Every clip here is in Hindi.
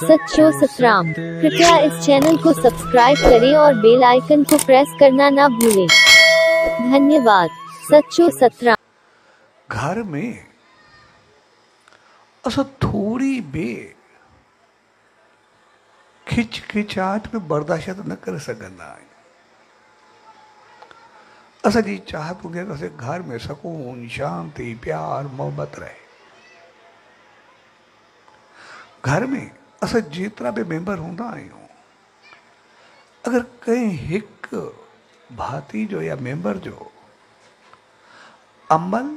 सच्चो सतराम। कृपया इस चैनल को सब्सक्राइब करें और बेल आइकन को प्रेस करना ना भूलें। धन्यवाद। सच्चो सतराम। घर में असां थोड़ी बि खिचखिचाहट में बर्दाश्त न करे सघंदा आहियूं। असांजी चाहत हूंदी आहे त असांजे घर में सुकून, शांति, प्यार, मोहब्बत रहे। घर में असां जेतिरा बि मेंबर हूंदा आहियूं, अगरि कंहिं हिकु भाती जो या मेंबर जो अमल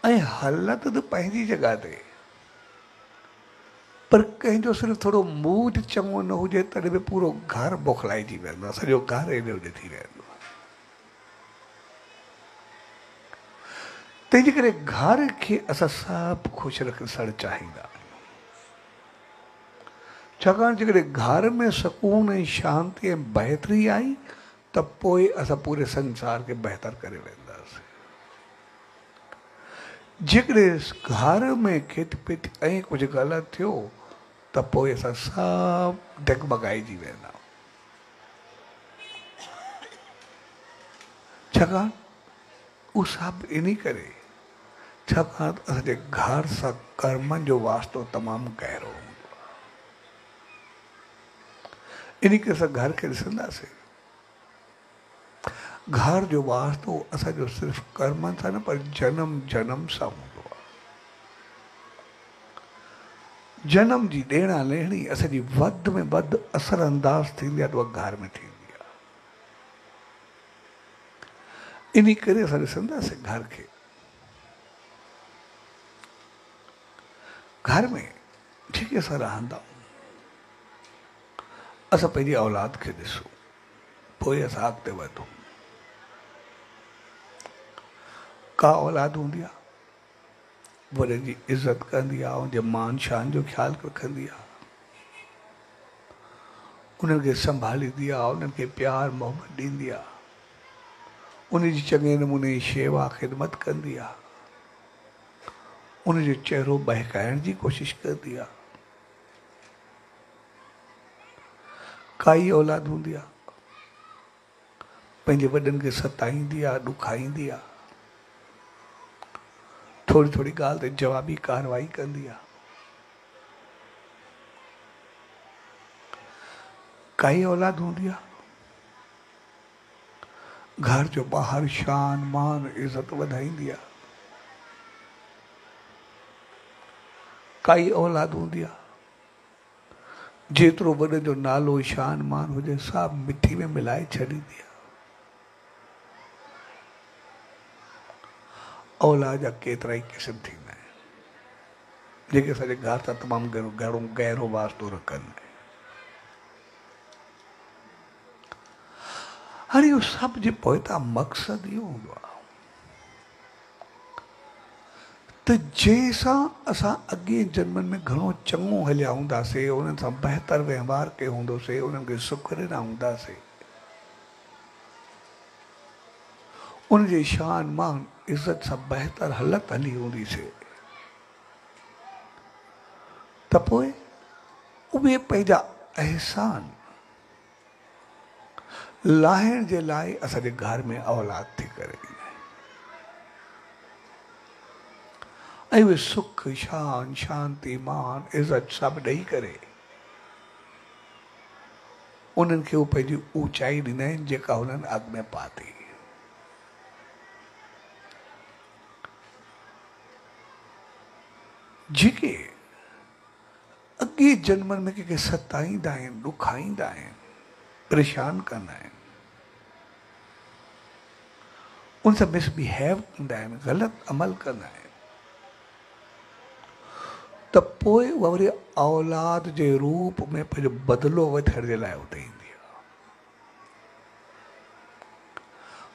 ऐं हालत त पंहिंजी जॻह ते, पर कंहिंजो सिर्फ़ु थोरो मूड चङो न हुजे तॾहिं बि पूरो घर बौखलाइजी वेंदो आहे, सॼो घर एॾे ओॾे थी वेंदो आहे। तंहिंजे करे घर खे असां सभु ख़ुशि रखणु चाहींदा आहियूं। छाकाणि जेकॾहिं घर में सुकून ऐं शांती ऐं बहितरी आई त पोइ असां पूरे संसार खे बहितर करे वेंदासीं। जेकॾहिं घर में खिट पिट ऐं कुझु ग़लति थियो त पोइ असां सभु डगमगाइजी वेंदा। छाकाणि उहो सभु इन करे, छाकाणि असांजे घर सां कर्मनि जो वास्तो तमामु गहरो हूंदो आहे। इन करे असां घर खे ॾिसंदासीं, घर जो वास्तो असांजो सिर्फ़ु कर्मनि सां न पर जनम जनम सां हूंदो आहे। जनम जी ॾेणा लेणी असांजी वधि में वधि असर अंदाज़ थींदी आहे त उहा घर में थींदी आहे। इन करे असां ॾिसंदासीं घर खे, घर में जेके असां रहंदा आहियूं, असां पंहिंजी औलाद खे ॾिसूं, पोइ असां अॻिते वधूं। का औलाद हूंदी आहे वॾनि जी इज़त कंदी आहे, उनजे मान शान जो ख़्यालु रखंदी आहे, उन्हनि खे संभालींदी आहे, उन्हनि खे प्यार मोहबत ॾींदी आहे, उनजी चङे नमूने शेवा ख़िदमत कंदी आहे, उनजो चहिरो बहकाइण जी कोशिशि कंदी आहे। काई औलाद हूंदी आहे पंहिंजे वॾनि खे सताईंदी आहे, ॾुखाईंदी आहे, थोरी थोरी ॻाल्हि ते जवाबी कारवाई कंदी आहे। काई औलाद हूंदी आहे घर जो ॿाहिरि शान मान इज़त वधाईंदी आहे। काई औलाद हूंदी आहे जेतिरो वॾनि जो नालो शान मान हुजे सभु मिठी में मिलाए छॾींदी आहे। औलाद जा केतिरा ई क़िस्म थींदा आहिनि जेके असांजे घर सां तमामु गहरो वास्तो रखनि। हाणे इहो सभु जे पोइता मक़सदु इहो हूंदो आहे त जंहिंसां असां अॻे जन्मनि में घणो चङो हलिया हूंदासीं, उन्हनि सां बहितर वहिंवार कयो हूंदोसीं, उन्हनि खे सुख ॾिना हूंदासीं, उनजे शान मान इज़त सां बहितर हालत हली हूंदीसीं, त पोइ उहे पंहिंजा अहसान लाहिण जे लाइ असांजे घर में औलाद थी करे ईंदा आहिनि ऐं उहे सुख शान शांति मान इज़त सभु ॾेई करे उन्हनि खे उहो पंहिंजी ऊचाई ॾींदा आहिनि जेका हुननि अॻ में पाती। जेके अॻे जन्मनि में कंहिंखे सताईंदा आहिनि, ॾुखाईंदा आहिनि, परेशान कंदा आहिनि, उन सां मिसबिहेव कंदा आहिनि, ग़लति अमल कंदा आहिनि, त पोइ उहा वरी औलाद जे रूप में पंहिंजो बदिलो वठण जे लाइ उते ईंदी आहे।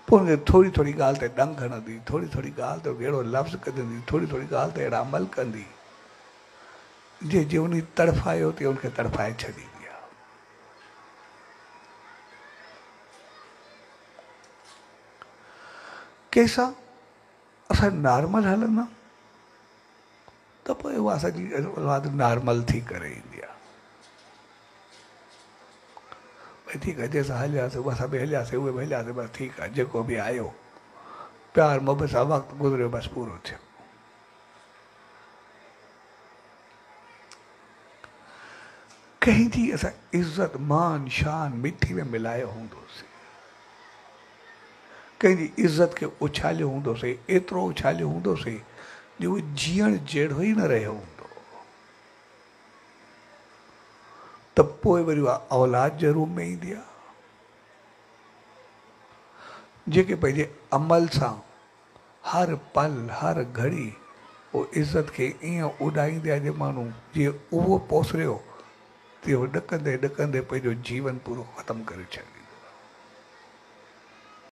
पोइ हुनखे थोरी थोरी ॻाल्हि ते ॾंग हणंदी, थोरी थोरी ॻाल्हि ते अहिड़ो लफ़्ज़ कढंदी, थोरी थोरी ॻाल्हि ते अहिड़ा अमल कंदी जे उन तड़फायो ते उनखे तड़फाए छॾींदी आहे। कंहिंसां असां नॉर्मल हलंदा त पोइ उहा असांजी औलाद नॉर्मल थी करे ईंदी आहे। भई ठीकु आहे, जंहिंसां हलियासीं असां बि हलियासीं, उहे बि हलियासीं, बसि ठीकु आहे, जेको बि आयो प्यार मोहबत सां वक़्तु गुज़रियो, बसि पूरो थियो। कंहिंजी असां इज़त मान शान मिठी में मिलायो हूंदोसीं, कंहिंजी इज़त खे उछालियो हूंदोसीं, एतिरो उछालियो हूंदोसीं जो उहो जीअण जहिड़ो ई न रहियो हूंदो, त पोइ वरी उहा औलाद जे रूप में ईंदी आहे, जेके पंहिंजे अमल सां हर पल हर घड़ी उहो इज़त खे ईअं उॾाईंदे आहे, जो माण्हू जीअं उहो पोसरियो तीअं ॾकंदे ॾकंदे पंहिंजो जीवन पूरो ख़तमु करे छॾियो।